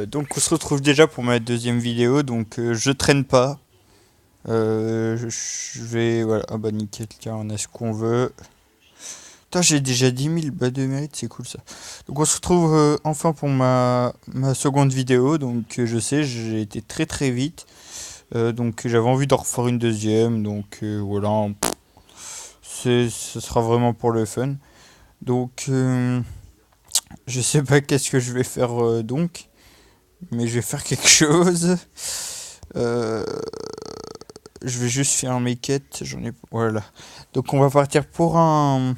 Donc on se retrouve déjà pour ma deuxième vidéo, donc je traîne pas. Je vais... Voilà, ah bah nickel, tiens, on a ce qu'on veut. Putain, j'ai déjà 10 000 bas de mérite, c'est cool ça. Donc on se retrouve enfin pour ma seconde vidéo, donc je sais, j'ai été très très vite. Donc j'avais envie d'en refaire une deuxième, donc voilà, ce sera vraiment pour le fun. Donc je sais pas qu'est-ce que je vais faire donc, mais je vais faire quelque chose. Euh, je vais juste faire mes quêtes. J'en ai. Voilà. Donc on va partir pour un.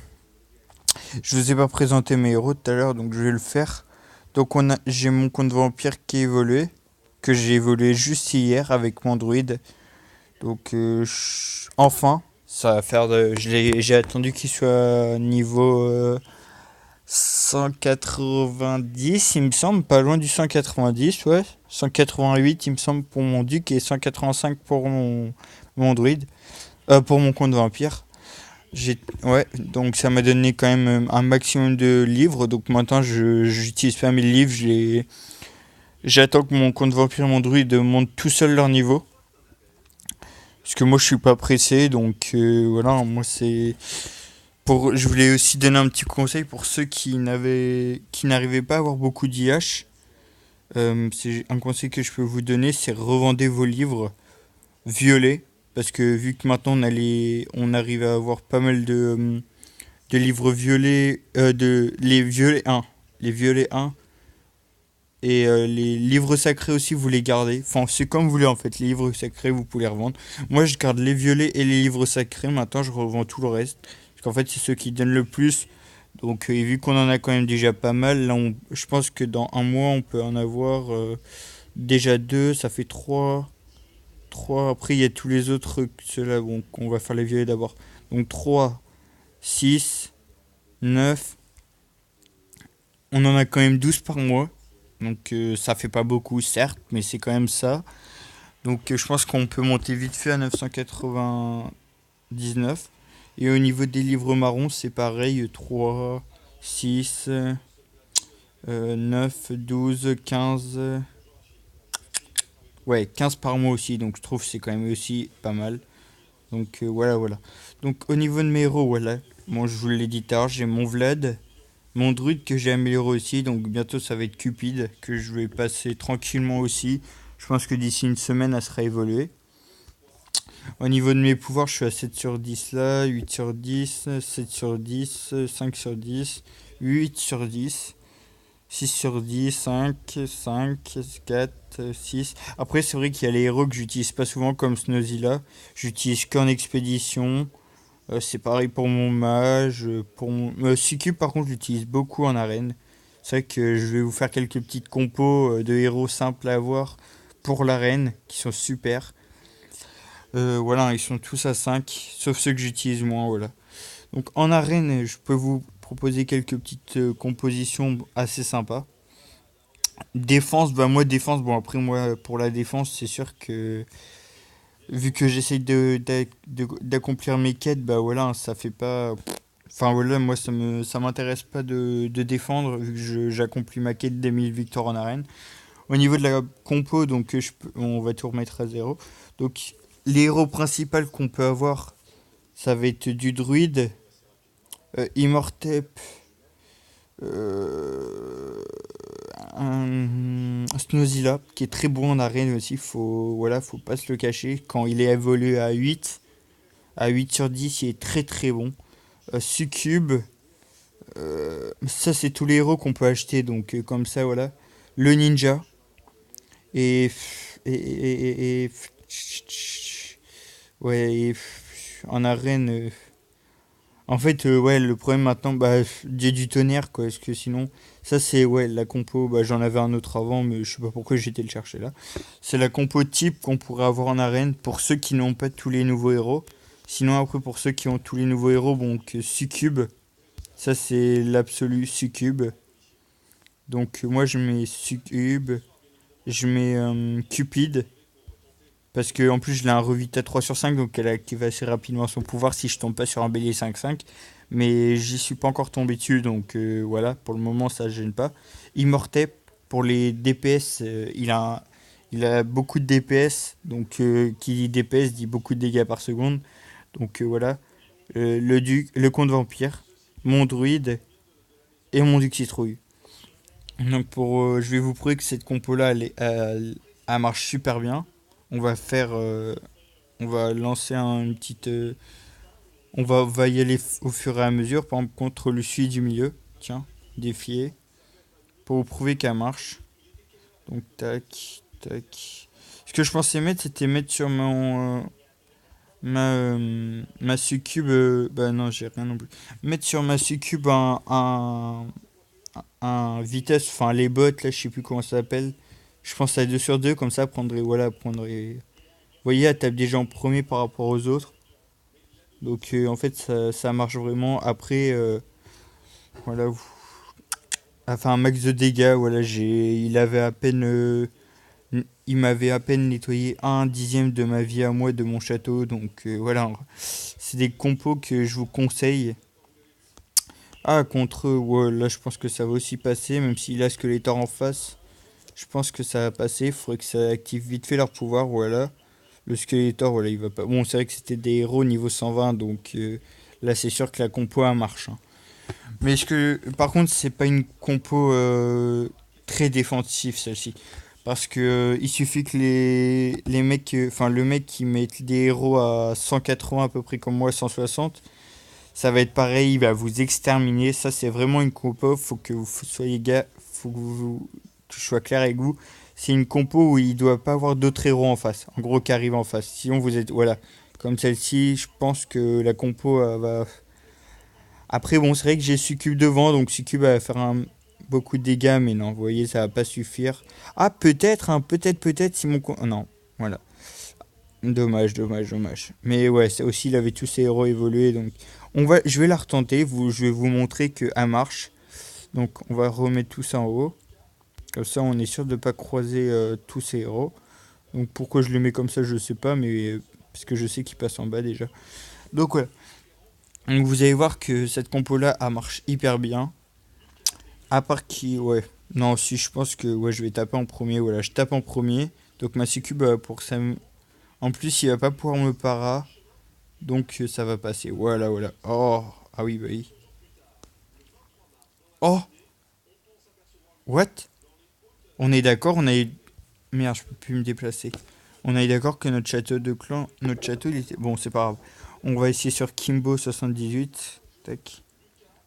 Je vous ai pas présenté mes héros tout à l'heure, donc je vais le faire. Donc j'ai mon compte vampire qui est évolué, que j'ai évolué juste hier avec mon druide. Donc enfin, ça va faire de. J'ai attendu qu'il soit niveau 190, il me semble, pas loin du 190, ouais. 188, il me semble, pour mon duc et 185 pour mon druide. Pour mon compte vampire. Ouais, donc ça m'a donné quand même un maximum de livres. Donc maintenant, j'utilise pas mes livres. J'attends que mon compte vampire et mon druide montent tout seul leur niveau. Parce que moi, je suis pas pressé. Donc voilà, moi, c'est. Je voulais aussi donner un petit conseil pour ceux qui n'arrivaient pas à avoir beaucoup d'IH. C'est un conseil que je peux vous donner, c'est revendez vos livres violets. Parce que vu que maintenant on arrive à avoir pas mal de livres violets, les violets 1, les violets 1 et les livres sacrés aussi, vous les gardez. Enfin, c'est comme vous voulez en fait, les livres sacrés, vous pouvez les revendre. Moi, je garde les violets et les livres sacrés, maintenant je revends tout le reste. Parce qu'en fait, c'est ceux qui donnent le plus. Donc, vu qu'on en a quand même déjà pas mal, là, je pense que dans un mois, on peut en avoir déjà deux, ça fait trois. Trois. Après, il y a tous les autres, ceux-là, bon, on va faire les violets d'abord. Donc, 3, 6, 9. On en a quand même 12 par mois. Donc, ça fait pas beaucoup, certes, mais c'est quand même ça. Donc, je pense qu'on peut monter vite fait à 999. Et au niveau des livres marrons, c'est pareil, 3, 6, 9, 12, 15. Ouais, 15 par mois aussi, donc je trouve que c'est quand même aussi pas mal. Donc voilà, voilà. Donc au niveau de mes héros, voilà. Bon, je vous l'ai dit tard, j'ai mon Vlad, mon druide que j'ai amélioré aussi, donc bientôt ça va être Cupid, que je vais passer tranquillement aussi. Je pense que d'ici une semaine, elle sera évoluée. Au niveau de mes pouvoirs, je suis à 7 sur 10 là, 8 sur 10, 7 sur 10, 5 sur 10, 8 sur 10. 6 sur 10, 5, 5, 4, 6. Après, c'est vrai qu'il y a les héros que j'utilise pas souvent, comme Snowzilla. J'utilise qu'en expédition. C'est pareil pour mon mage. Pour mon... Succube, par contre, j'utilise beaucoup en arène. C'est vrai que je vais vous faire quelques petites compos de héros simples à avoir pour l'arène, qui sont super. Voilà, ils sont tous à 5, sauf ceux que j'utilise moins, voilà. Donc en arène, je peux vous proposer quelques petites compositions assez sympas. Défense, bah moi défense, bon après moi pour la défense c'est sûr que vu que j'essaye d'accomplir mes quêtes, bah voilà ça fait pas... Enfin voilà moi ça m'intéresse pas de défendre vu que j'accomplis ma quête des 1000 victoires en arène. Au niveau de la compo donc on va tout remettre à zéro. Donc les héros principaux qu'on peut avoir ça va être du druide, Immortep, euh, un Snozilla qui est très bon en arène aussi, faut pas se le cacher. Quand il est évolué à 8 sur 10, il est très très bon. Succube, ça c'est tous les héros qu'on peut acheter, donc comme ça voilà. Le ninja, et. Ouais, en arène. En fait, ouais, le problème maintenant, bah, j'ai du tonnerre, quoi. Parce que sinon, ça, c'est, ouais, la compo. Bah, j'en avais un autre avant, mais je sais pas pourquoi j'étais le chercher là. C'est la compo type qu'on pourrait avoir en arène pour ceux qui n'ont pas tous les nouveaux héros. Sinon, après, pour ceux qui ont tous les nouveaux héros, bon, que Succube, ça, c'est l'absolu Succube. Donc, moi, je mets Succube, je mets Cupid. Parce que en plus je l'ai un revite à 3 sur 5, donc elle active assez rapidement son pouvoir si je tombe pas sur un bélier 5-5. Mais j'y suis pas encore tombé dessus, donc voilà, pour le moment ça gêne pas. Immortep, pour les DPS, il a beaucoup de DPS, donc qui dit DPS dit beaucoup de dégâts par seconde. Donc voilà, le comte vampire, mon druide et mon duc citrouille. Donc je vais vous prouver que cette compo là, elle marche super bien. On va faire, on va lancer une petite, on va y aller au fur et à mesure. Par exemple contre le celui du milieu, tiens, défier, pour vous prouver qu'elle marche. Donc tac, tac. Ce que je pensais mettre, c'était mettre sur ma succube. Bah non, j'ai rien non plus. Mettre sur ma succube un vitesse, enfin les bots, là, je sais plus comment ça s'appelle. Je pense à 2 sur 2, comme ça, prendrait, voilà, prendrait. Vous voyez, elle tape déjà en premier par rapport aux autres. Donc en fait, ça marche vraiment. Après, voilà, enfin un max de dégâts, voilà, il avait à peine. Il m'avait à peine nettoyé un dixième de ma vie à moi de mon château. Donc voilà, c'est des compos que je vous conseille. Ah, contre eux, ouais, là je pense que ça va aussi passer, même s'il a Skeletor en face. Je pense que ça va passer. Il faudrait que ça active vite fait leur pouvoir, voilà. Le Skeletor, voilà, il va pas. Bon, c'est vrai que c'était des héros niveau 120, donc là c'est sûr que la compo a marche, hein. Mais par contre, c'est pas une compo très défensive celle-ci. Parce que il suffit que les mecs, enfin le mec qui met des héros à 180 à peu près comme moi, 160, ça va être pareil, il va vous exterminer. Ça c'est vraiment une compo, faut que vous soyez gars, que je sois clair avec vous. C'est une compo où il doit pas avoir d'autres héros en face, en gros qui arrivent en face. Sinon vous êtes, voilà, comme celle-ci, je pense que la compo va. Après bon, c'est vrai que j'ai Succube devant, donc Succube va faire beaucoup de dégâts, mais non, vous voyez, ça va pas suffire. Ah, peut-être, hein, peut-être, si mon... Non, voilà. Dommage, dommage, dommage. Mais ouais, ça aussi, il avait tous ses héros évolués, donc... Je vais la retenter, je vais vous montrer qu'elle marche. Donc, on va remettre tout ça en haut. Comme ça, on est sûr de ne pas croiser tous ces héros. Donc, pourquoi je le mets comme ça, je sais pas, mais... parce que je sais qu'il passe en bas, déjà. Donc, ouais. Donc, vous allez voir que cette compo-là, elle marche hyper bien. À part qui, ouais. Non, si je pense que ouais, je vais taper en premier. Voilà, je tape en premier. Donc ma succube, pour ça. En plus, il va pas pouvoir me para. Donc ça va passer. Voilà, voilà. Oh, ah oui, bah oui. Oh, what? On est d'accord, on a eu. Merde, je peux plus me déplacer. On a eu d'accord que notre château de clan. Notre château, il était. Bon, c'est pas grave. On va essayer sur Kimbo 78. Tac.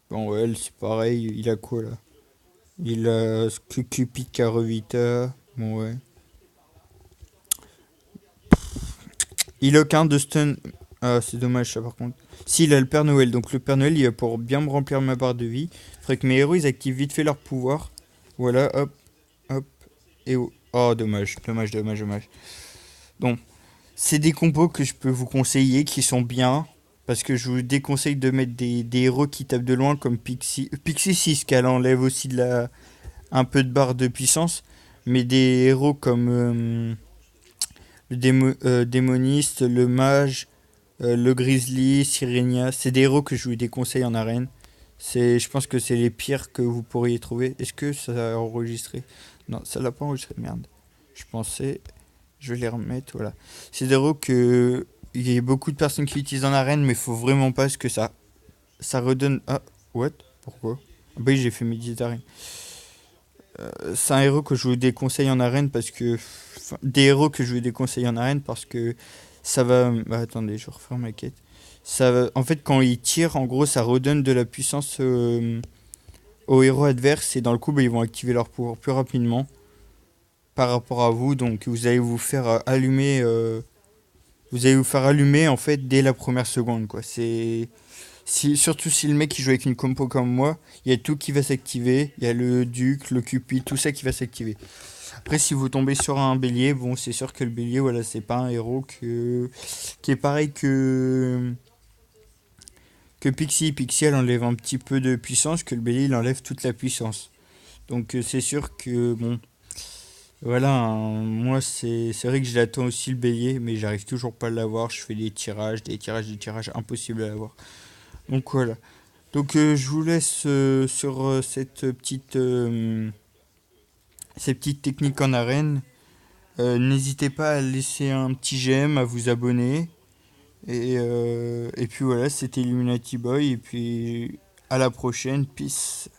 Bon, ouais, c'est pareil. Il a quoi là? Il a Cupid Carovita. Bon, ouais. Il a aucun de stun. Ah, c'est dommage ça par contre. Si, il a le Père Noël. Donc le Père Noël, il va pour bien me remplir ma barre de vie. Il faudrait que mes héros, ils activent vite fait leur pouvoir. Voilà, hop, hop. Et oh, oh, dommage, dommage, dommage, dommage. Donc, c'est des compos que je peux vous conseiller qui sont bien. Parce que je vous déconseille de mettre des héros qui tapent de loin comme Pixie. Pixie 6, qu'elle enlève aussi un peu de barre de puissance. Mais des héros comme le démoniste, le mage, le grizzly, Sirenia, c'est des héros que je vous déconseille en arène. Je pense que c'est les pires que vous pourriez trouver. Est-ce que ça a enregistré? Non, ça l'a pas enregistré, merde. Je pensais, je vais les remettre, voilà. C'est des héros que il y a beaucoup de personnes qui utilisent en arène, mais faut vraiment pas ce que ça redonne. Ah, what? Pourquoi? Ah bah oui, j'ai fait mes arènes. C'est un héros que je vous déconseille en arène parce que. Enfin, des héros que je vous déconseille en arène parce que ça va. Bah, attendez, je referme ma quête. En fait, quand il tire, en gros, ça redonne de la puissance aux héros adverses et dans le coup, bah, ils vont activer leur pouvoir plus rapidement par rapport à vous. Donc, vous allez vous faire allumer. Vous allez vous faire allumer en fait dès la première seconde, quoi. Surtout si le mec il joue avec une compo comme moi, il y a tout qui va s'activer. Il y a le duc, le cupid, tout ça qui va s'activer. Après, si vous tombez sur un bélier, bon, c'est sûr que le bélier, voilà, c'est pas un héros qui est pareil que Pixie. Pixie, elle enlève un petit peu de puissance, que le bélier, il enlève toute la puissance. Donc, c'est sûr que, bon, voilà, hein, moi, c'est vrai que je l'attends aussi le bélier, mais j'arrive toujours pas à l'avoir. Je fais des tirages, des tirages, des tirages, impossible à l'avoir. Donc, voilà. Donc, je vous laisse sur cette petite. ces petites techniques en arène. N'hésitez pas à laisser un petit j'aime, à vous abonner. Et puis voilà, c'était Illuminati Boy. Et puis à la prochaine. Peace.